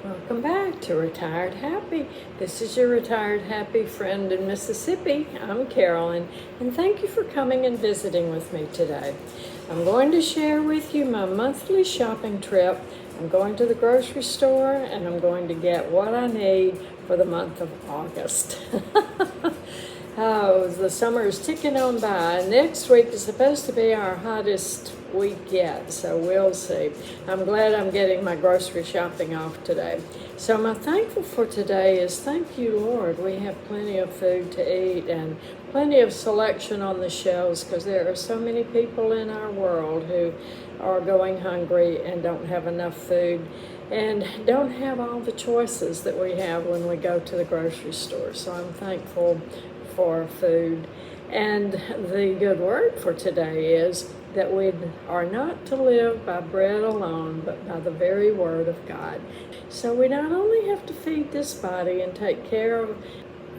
Welcome back to Retired Happy. This is your Retired Happy friend in Mississippi. I'm Carolyn, and thank you for coming and visiting with me today. I'm going to share with you my monthly shopping trip. I'm going to the grocery store, and I'm going to get what I need for the month of August. Oh, the summer is ticking on by. Next week is supposed to be our hottest week yet, so we'll see. I'm glad I'm getting my grocery shopping off today. So my thankful for today is thank you, Lord. We have plenty of food to eat and plenty of selection on the shelves because there are so many people in our world who are going hungry and don't have enough food and don't have all the choices that we have when we go to the grocery store. So I'm thankful for food. And the good word for today is that we are not to live by bread alone, but by the very word of God. So we not only have to feed this body and take care of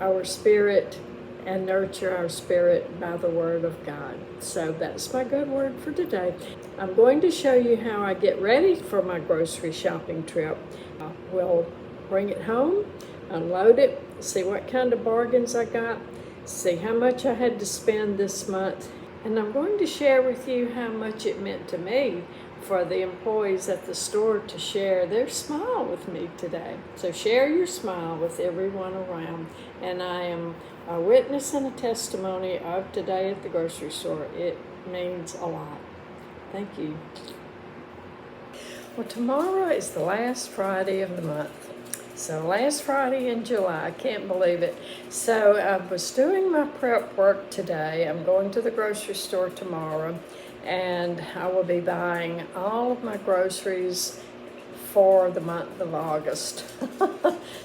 our spirit and nurture our spirit by the word of God. So that's my good word for today. I'm going to show you how I get ready for my grocery shopping trip. We'll bring it home, unload it, see what kind of bargains I got, see how much I had to spend this month, and I'm going to share with you how much it meant to me for the employees at the store to share their smile with me today. So share your smile with everyone around, and I am a witness and a testimony of today at the grocery store. It means a lot. Thank you. Well, tomorrow is the last Friday of the month. So last Friday in July, I can't believe it. So I was doing my prep work today. I'm going to the grocery store tomorrow, and I will be buying all of my groceries for the month of August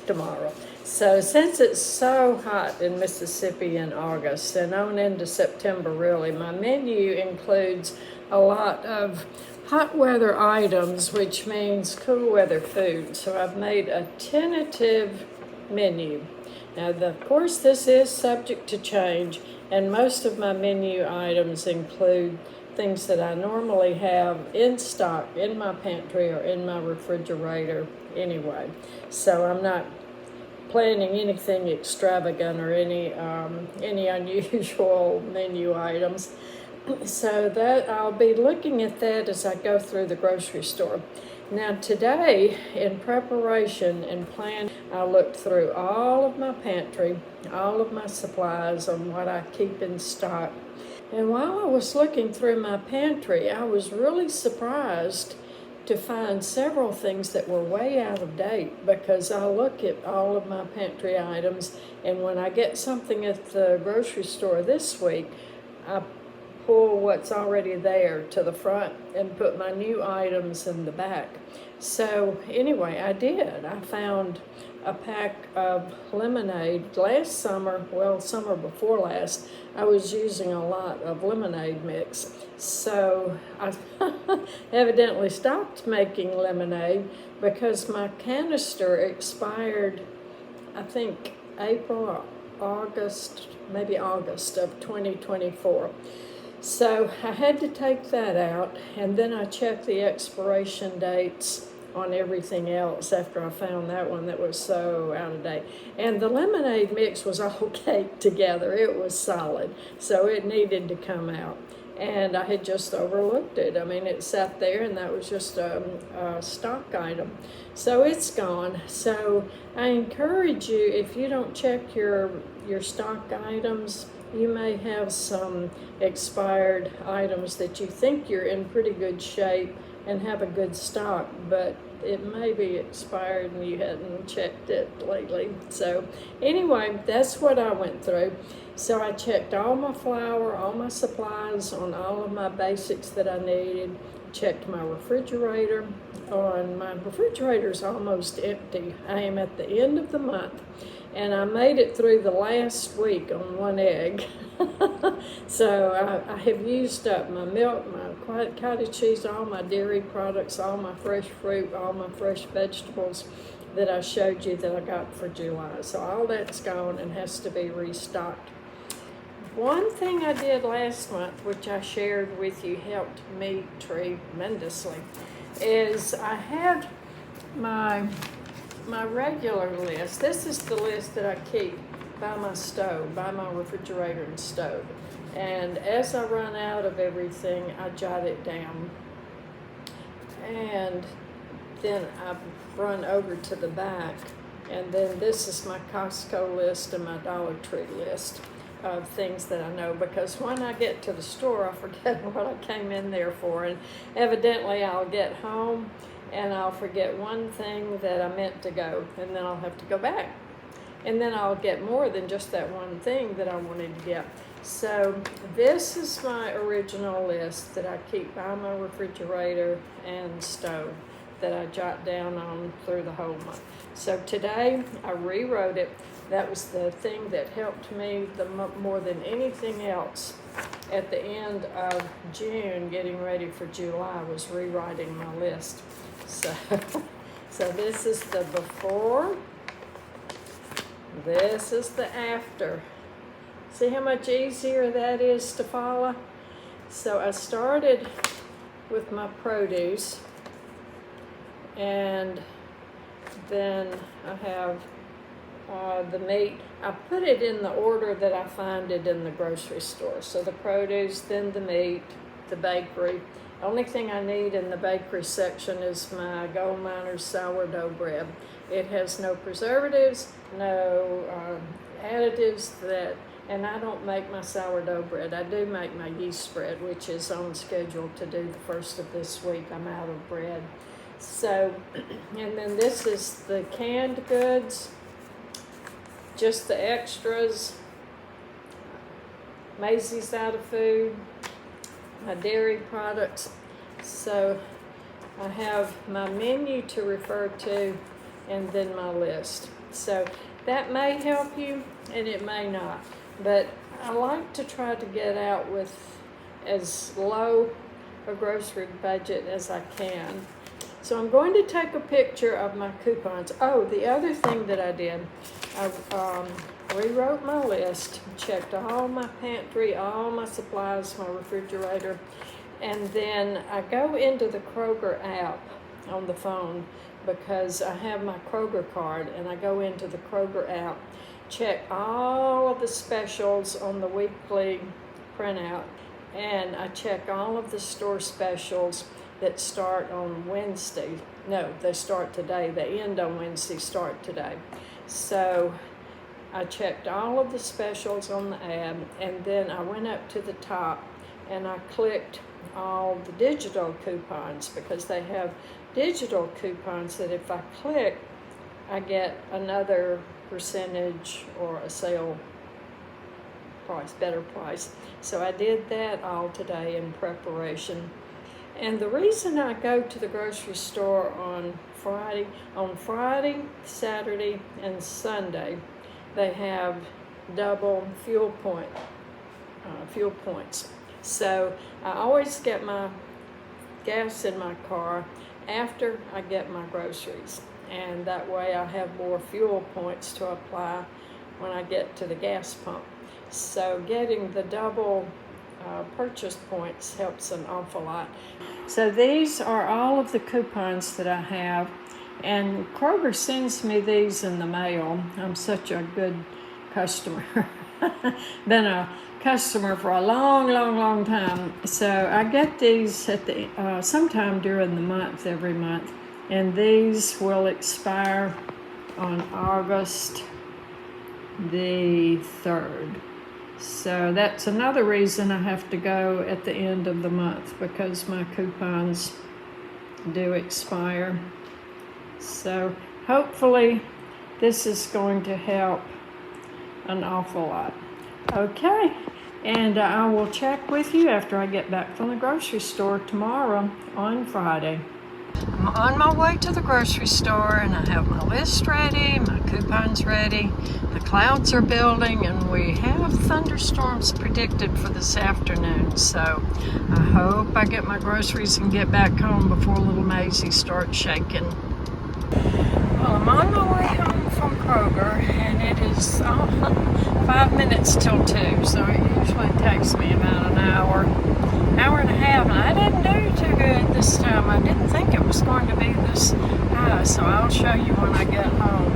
tomorrow. So since it's so hot in Mississippi in August and on into September really, my menu includes a lot of hot weather items, which means cool weather food. So I've made a tentative menu. Now, of course, this is subject to change, and most of my menu items include things that I normally have in stock in my pantry or in my refrigerator anyway. So I'm not planning anything extravagant or any unusual menu items. So that I'll be looking at that as I go through the grocery store. Now today, in preparation and plan, I looked through all of my pantry, all of my supplies on what I keep in stock. And while I was looking through my pantry, I was really surprised to find several things that were way out of date, because I look at all of my pantry items, and when I get something at the grocery store this week, I pull what's already there to the front and put my new items in the back. So anyway, I did. I found a pack of lemonade last summer. Well, summer before last, I was using a lot of lemonade mix. So I evidently stopped making lemonade because my canister expired, I think, April or August, maybe August of 2024. So I had to take that out, and then I checked the expiration dates on everything else after I found that one that was so out of date. And the lemonade mix was all caked together. It was solid, so it needed to come out. And I had just overlooked it. I mean, it sat there, and that was just a stock item. So it's gone. So I encourage you, if you don't check your stock items, you may have some expired items that you think you're in pretty good shape and have a good stock, but it may be expired and you hadn't checked it lately. So anyway, that's what I went through. So I checked all my flour, all my supplies on all of my basics that I needed, checked my refrigerator. My refrigerator's almost empty. I am at the end of the month, and I made it through the last week on one egg. So I have used up my milk, my cottage cheese, all my dairy products, all my fresh fruit, all my fresh vegetables that I showed you that I got for July. So all that's gone and has to be restocked. One thing I did last month, which I shared with you, helped me tremendously, is I had my my regular list. This is the list that I keep by my stove, by my refrigerator and stove. And as I run out of everything, I jot it down. And then I run over to the back. And then this is my Costco list and my Dollar Tree list of things that I know, because when I get to the store, I forget what I came in there for. And evidently I'll get home and I'll forget one thing that I meant to go, and then I'll have to go back. And then I'll get more than just that one thing that I wanted to get. So this is my original list that I keep by my refrigerator and stove that I jot down on through the whole month. So today I rewrote it. That was the thing that helped me more than anything else at the end of June, getting ready for July, was rewriting my list. So, so this is the before, this is the after. See how much easier that is to follow? So I started with my produce, and then I have the meat. I put it in the order that I find it in the grocery store. So the produce, then the meat, the bakery. Only thing I need in the bakery section is my Gold Miners sourdough bread. It has no preservatives, no additives, and I don't make my sourdough bread. I do make my yeast spread, which is on schedule to do the first of this week. I'm out of bread. So, and then this is the canned goods, just the extras, Maisie's out of food, my dairy products. So I have my menu to refer to, and then my list. So that may help you and it may not, but I like to try to get out with as low a grocery budget as I can. So I'm going to take a picture of my coupons. Oh, the other thing that I did, I rewrote my list, checked all my pantry, all my supplies, my refrigerator, and then I go into the Kroger app on the phone because I have my Kroger card, and I go into the Kroger app, check all of the specials on the weekly printout, and I check all of the store specials that start on Wednesday. No, they start today. They end on Wednesday, start today. So I checked all of the specials on the app, and then I went up to the top and I clicked all the digital coupons, because they have digital coupons that if I click, I get another percentage or a sale price, better price. So I did that all today in preparation. And the reason I go to the grocery store on Friday, Saturday, and Sunday, they have double fuel points. So I always get my gas in my car after I get my groceries, and that way I have more fuel points to apply when I get to the gas pump. So getting the double purchase points helps an awful lot. So these are all of the coupons that I have, and Kroger sends me these in the mail. I'm such a good customer. Been a customer for a long time. So I get these at the sometime during the month, every month, and these will expire on August the 3rd. So that's another reason I have to go at the end of the month, because my coupons do expire. So hopefully this is going to help an awful lot. Okay, and I will check with you after I get back from the grocery store tomorrow on Friday. I'm on my way to the grocery store, and I have my list ready, my coupons ready. The clouds are building, and we have thunderstorms predicted for this afternoon. So I hope I get my groceries and get back home before little Maisie starts shaking. Well, I'm on my way home from Kroger, and it is 5 minutes till 2, so it usually takes me about an hour and a half, and I didn't do too good this time. I didn't think it was going to be this high. so I'll show you when I get home.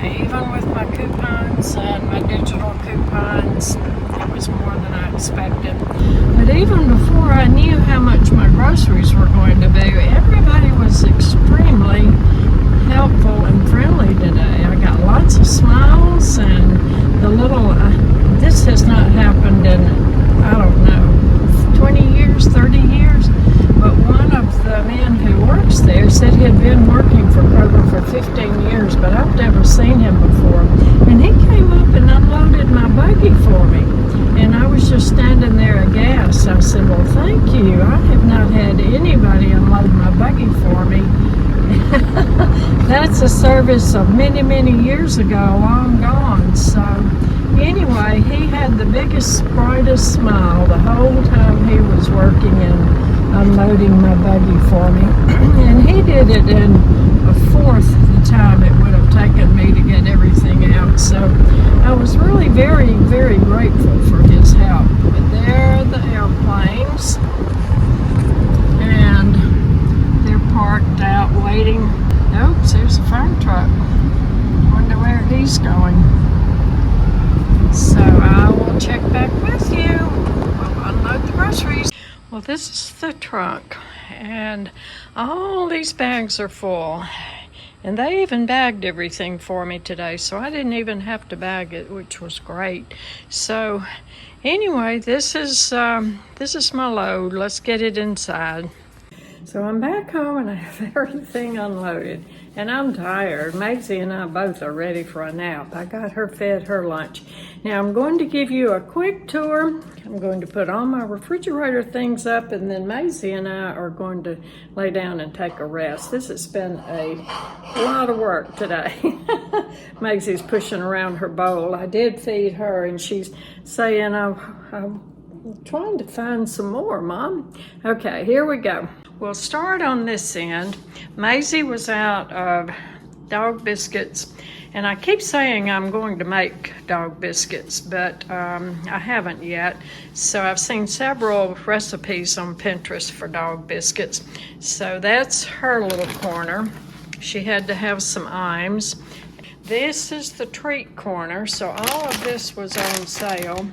Even with my coupons and my digital coupons, it was more than I expected. But even before I knew how much my groceries were going to be, everybody was extremely helpful and friendly today. I got lots of smiles, and the little, this has not happened in, I don't know, 20 years, 30 years, but one of the men who works there said he had been working for Kroger for 15 years, but I've never seen him before. And he came up and unloaded my buggy for me. And I was just standing there aghast. I said, well, thank you. I have not had anybody unload my buggy for me. That's a service of many, many years ago, long gone. So anyway, he had the biggest, brightest smile the whole time he was working and unloading my buggy for me. And he did it in a fourth the time it would have taken me to get everything out. So I was really very, very grateful for his help. But there are the airplanes, and they're parked out waiting. Oops, there's a fire truck. Wonder where he's going. So I will check back with you. We'll unload the groceries. Well, this is the truck, and all these bags are full. And they even bagged everything for me today, so I didn't even have to bag it, which was great. So anyway, this is my load. Let's get it inside. So I'm back home and I have everything unloaded, and I'm tired. Maisie and I both are ready for a nap. I got her fed her lunch. Now I'm going to give you a quick tour. I'm going to put all my refrigerator things up, and then Maisie and I are going to lay down and take a rest. This has been a lot of work today. Maisie's pushing around her bowl. I did feed her, and she's saying, I'm trying to find some more, Mom. Okay, here we go. We'll start on this end. Maisie was out of dog biscuits, and I keep saying I'm going to make dog biscuits, but I haven't yet. So I've seen several recipes on Pinterest for dog biscuits. So that's her little corner. She had to have some Iams. This is the treat corner, so all of this was on sale.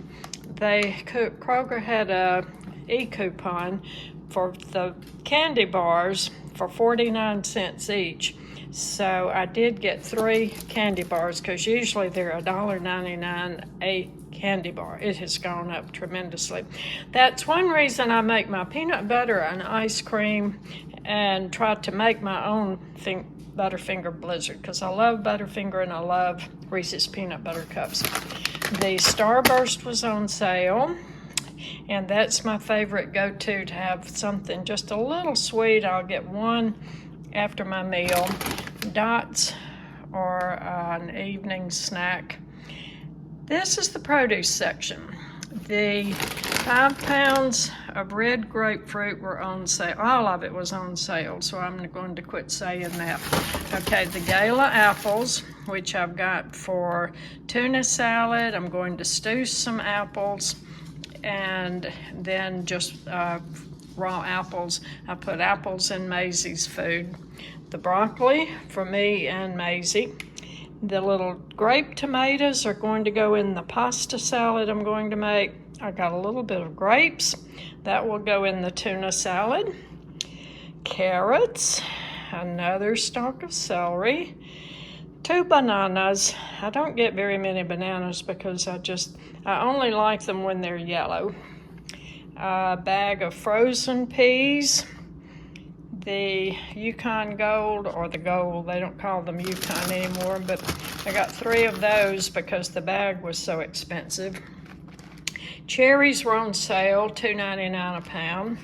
Kroger had a e-coupon for the candy bars for 49 cents each. So I did get 3 candy bars, because usually they're $1.99 a candy bar. It has gone up tremendously. That's one reason I make my peanut butter and ice cream and try to make my own Butterfinger Blizzard, because I love Butterfinger and I love Reese's Peanut Butter Cups. The Starburst was on sale, and that's my favorite go-to, to have something just a little sweet. I'll get one after my meal. Dots or an evening snack. This is the produce section. The 5 pounds of red grapefruit were on sale. All of it was on sale, so I'm going to quit saying that. Okay, the Gala apples, which I've got for tuna salad. I'm going to stew some apples, and then just raw apples. I put apples in Maisie's food. The broccoli for me and Maisie. The little grape tomatoes are going to go in the pasta salad I'm going to make. I got a little bit of grapes. That will go in the tuna salad. Carrots, another stalk of celery, 2 bananas. I don't get very many bananas because I only like them when they're yellow. A bag of frozen peas. The Yukon Gold, or the Gold, they don't call them Yukon anymore, but I got 3 of those because the bag was so expensive. Cherries were on sale, $2.99 a pound.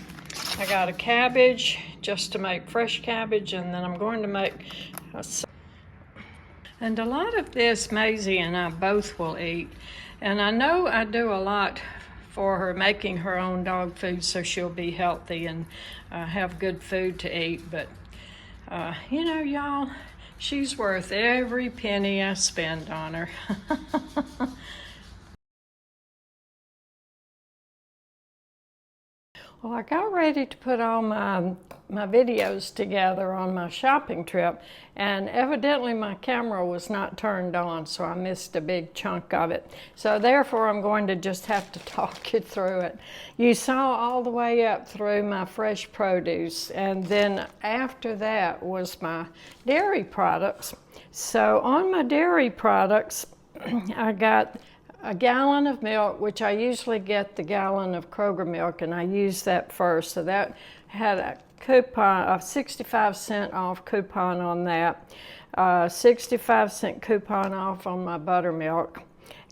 I got a cabbage just to make fresh cabbage, and then I'm going to make and a lot of this Maisie and I both will eat, and I know I do a lot for her, making her own dog food so she'll be healthy and have good food to eat. But you know, y'all, she's worth every penny I spend on her. Well, I got ready to put all my videos together on my shopping trip, and evidently my camera was not turned on, so I missed a big chunk of it. So therefore, I'm going to just have to talk you through it. You saw all the way up through my fresh produce, and then after that was my dairy products. So on my dairy products, I got a gallon of milk, which I usually get the gallon of Kroger milk, and I use that first. So that had a coupon, a 65-cent off coupon on that, 65-cent coupon off on my buttermilk.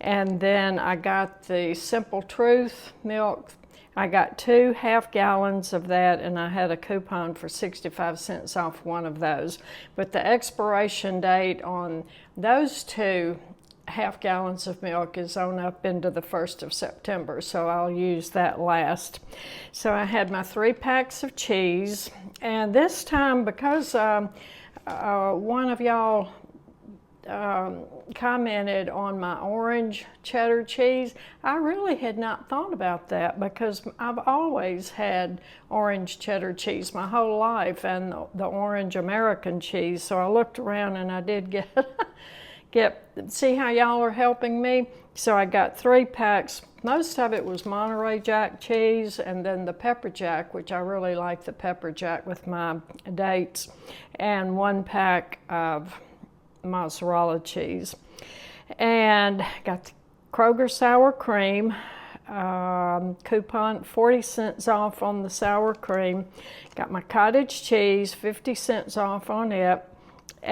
And then I got the Simple Truth milk. I got 2 half gallons of that, and I had a coupon for 65 cents off one of those. But the expiration date on those 2 half gallons of milk is on up into the 1st of September, so I'll use that last. So I had my 3 packs of cheese, and this time, because one of y'all commented on my orange cheddar cheese, I really had not thought about that because I've always had orange cheddar cheese my whole life and the orange American cheese. So I looked around and I did see how y'all are helping me. So I got 3 packs. Most of it was Monterey Jack cheese, and then the pepper jack, which I really like the pepper jack with my dates, and 1 pack of mozzarella cheese. And got the Kroger sour cream, coupon 40 cents off on the sour cream. Got my cottage cheese, 50 cents off on it.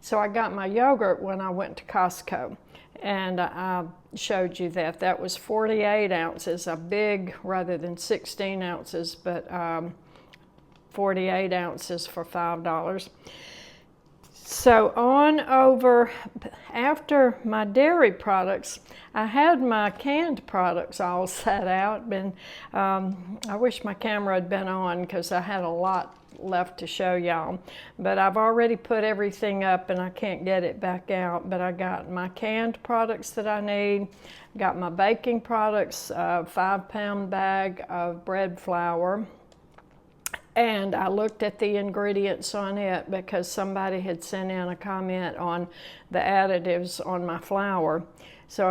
So I got my yogurt when I went to Costco, and I showed you that. That was 48 ounces, a big rather than 16 ounces, but 48 ounces for $5. So on over, after my dairy products, I had my canned products all set out. I wish my camera had been on because I had a lot left to show y'all, but I've already put everything up and I can't get it back out. But I got my canned products that I need, got my baking products, a 5-pound bag of bread flour, and I looked at the ingredients on it because somebody had sent in a comment on the additives on my flour. So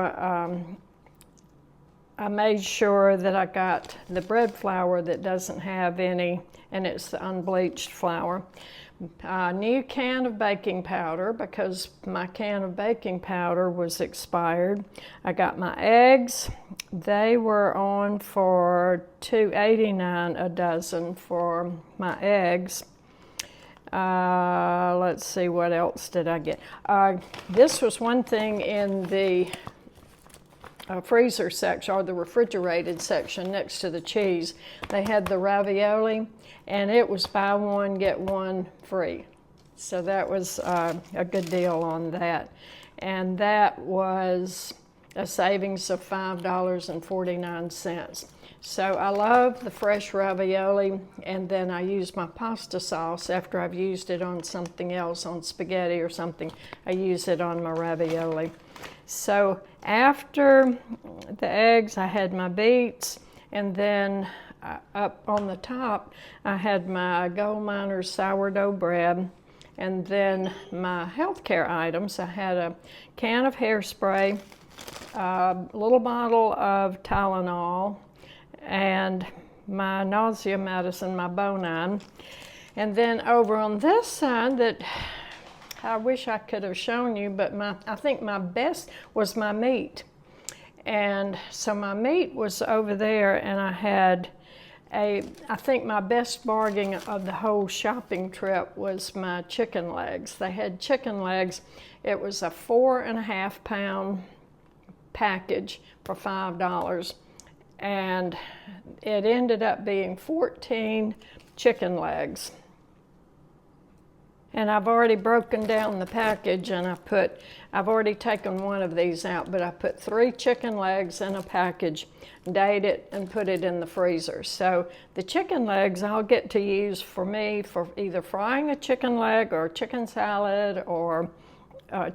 I made sure that I got the bread flour that doesn't have any, and it's the unbleached flour. A new can of baking powder because my can of baking powder was expired. I got my eggs. They were on for $2.89 a dozen for my eggs. Let's see, what else did I get? This was one thing in the freezer section, or the refrigerated section next to the cheese. They had the ravioli, and it was buy one, get one free. So that was a good deal on that. And that was a savings of $5.49. So I love the fresh ravioli, and then I use my pasta sauce after I've used it on something else, on spaghetti or something. I use it on my ravioli. So after the eggs, I had my beets, and then up on the top, I had my Gold Miners sourdough bread, and then my healthcare items. I had a can of hairspray, a little bottle of Tylenol, and my nausea medicine, my Bonine. And then over on this side, that I wish I could have shown you, but I think my best was my meat. And so my meat was over there, and I had I think my best bargain of the whole shopping trip was my chicken legs. They had chicken legs. It was a 4.5 pound package for $5. And it ended up being 14 chicken legs. And I've already broken down the package, and I've already taken one of these out, but I put 3 chicken legs in a package, date it, and put it in the freezer. So the chicken legs I'll get to use for me for either frying a chicken leg or chicken salad or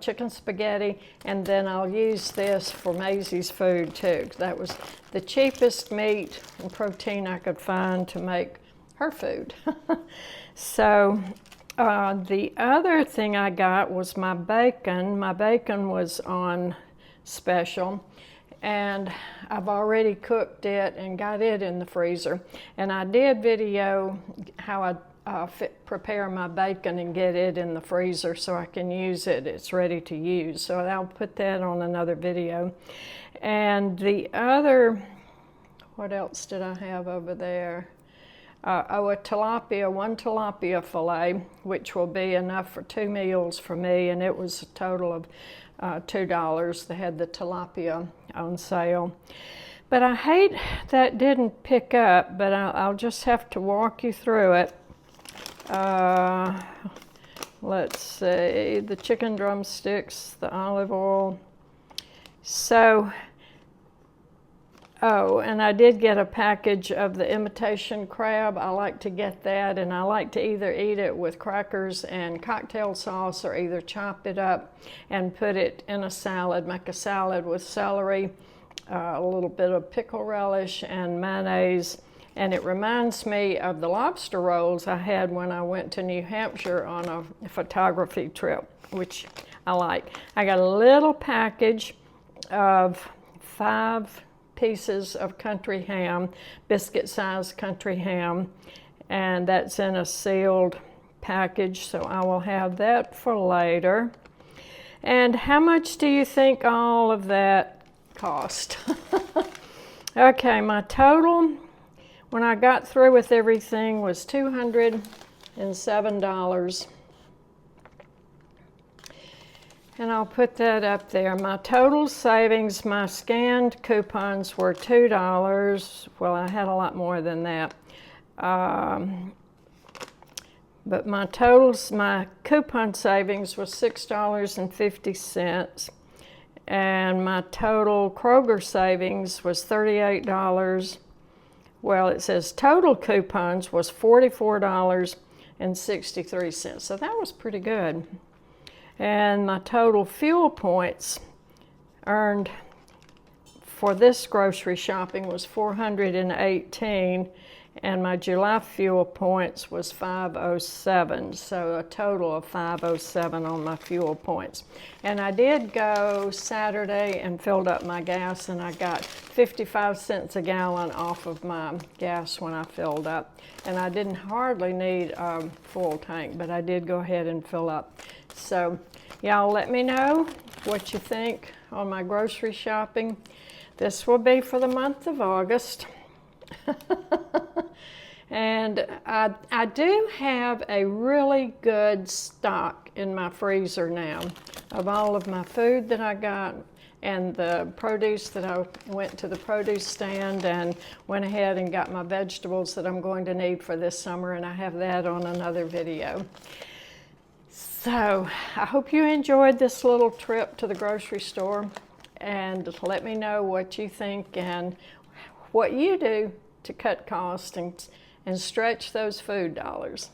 chicken spaghetti, and then I'll use this for Maisie's food too. That was the cheapest meat and protein I could find to make her food. So the other thing I got was my bacon. My bacon was on special, and I've already cooked it and got it in the freezer. And I did video how I prepare my bacon and get it in the freezer so I can use it. It's ready to use. So I'll put that on another video. And the other, what else did I have over there? One tilapia fillet, which will be enough for 2 meals for me, and it was a total of $2. They had the tilapia on sale. But I hate that didn't pick up, but I'll just have to walk you through it. Let's see, the chicken drumsticks, the olive oil. So, oh, and I did get a package of the imitation crab. I like to get that, and I like to either eat it with crackers and cocktail sauce, or either chop it up and put it in a salad, make a salad with celery, a little bit of pickle relish and mayonnaise. And it reminds me of the lobster rolls I had when I went to New Hampshire on a photography trip, which I like. I got a little package of 5 pieces of country ham, biscuit-sized country ham, and that's in a sealed package, so I will have that for later. And how much do you think all of that cost? Okay, my total when I got through with everything was $207. And I'll put that up there. My total savings, my scanned coupons were $2. Well, I had a lot more than that. But my coupon savings was $6.50. And my total Kroger savings was $38. Well, it says total coupons was $44.63. So that was pretty good. And my total fuel points earned for this grocery shopping was 418, and my July fuel points was 507, so a total of 507 on my fuel points. And I did go Saturday and filled up my gas, and I got 55 cents a gallon off of my gas when I filled up. And I didn't hardly need a full tank, but I did go ahead and fill up. So y'all let me know what you think on my grocery shopping. This will be for the month of August. And I do have a really good stock in my freezer now of all of my food that I got and the produce that I went to the produce stand and went ahead and got my vegetables that I'm going to need for this summer, and I have that on another video. So I hope you enjoyed this little trip to the grocery store, and let me know what you think and what you do to cut costs and stretch those food dollars.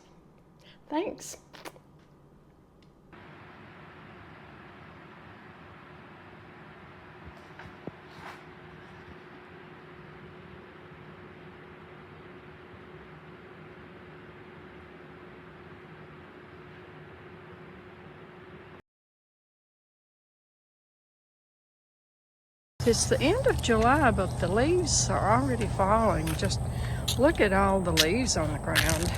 Thanks. It's the end of July, but the leaves are already falling. Just look at all the leaves on the ground.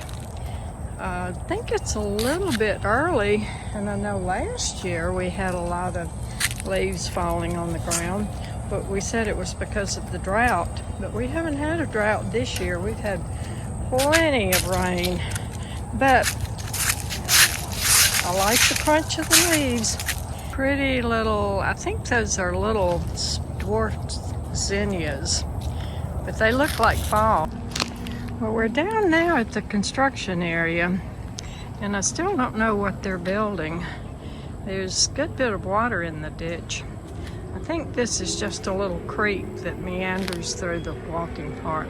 I think it's a little bit early, and I know last year we had a lot of leaves falling on the ground, but we said it was because of the drought. But we haven't had a drought this year. We've had plenty of rain, but I like the crunch of the leaves. Pretty little, I think those are little dwarf zinnias, but they look like fall. Well, we're down now at the construction area, and I still don't know what they're building. There's a good bit of water in the ditch. I think this is just a little creek that meanders through the walking part.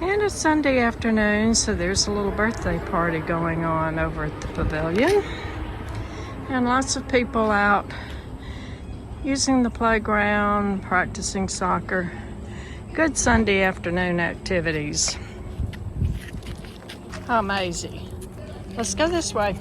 And it's Sunday afternoon, so there's a little birthday party going on over at the pavilion. And lots of people out using the playground, practicing soccer. Good Sunday afternoon activities. How amazing. Let's go this way.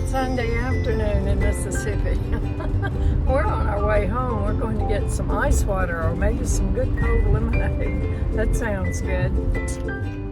Sunday afternoon in Mississippi. We're on our way home. We're going to get some ice water or maybe some good cold lemonade. That sounds good.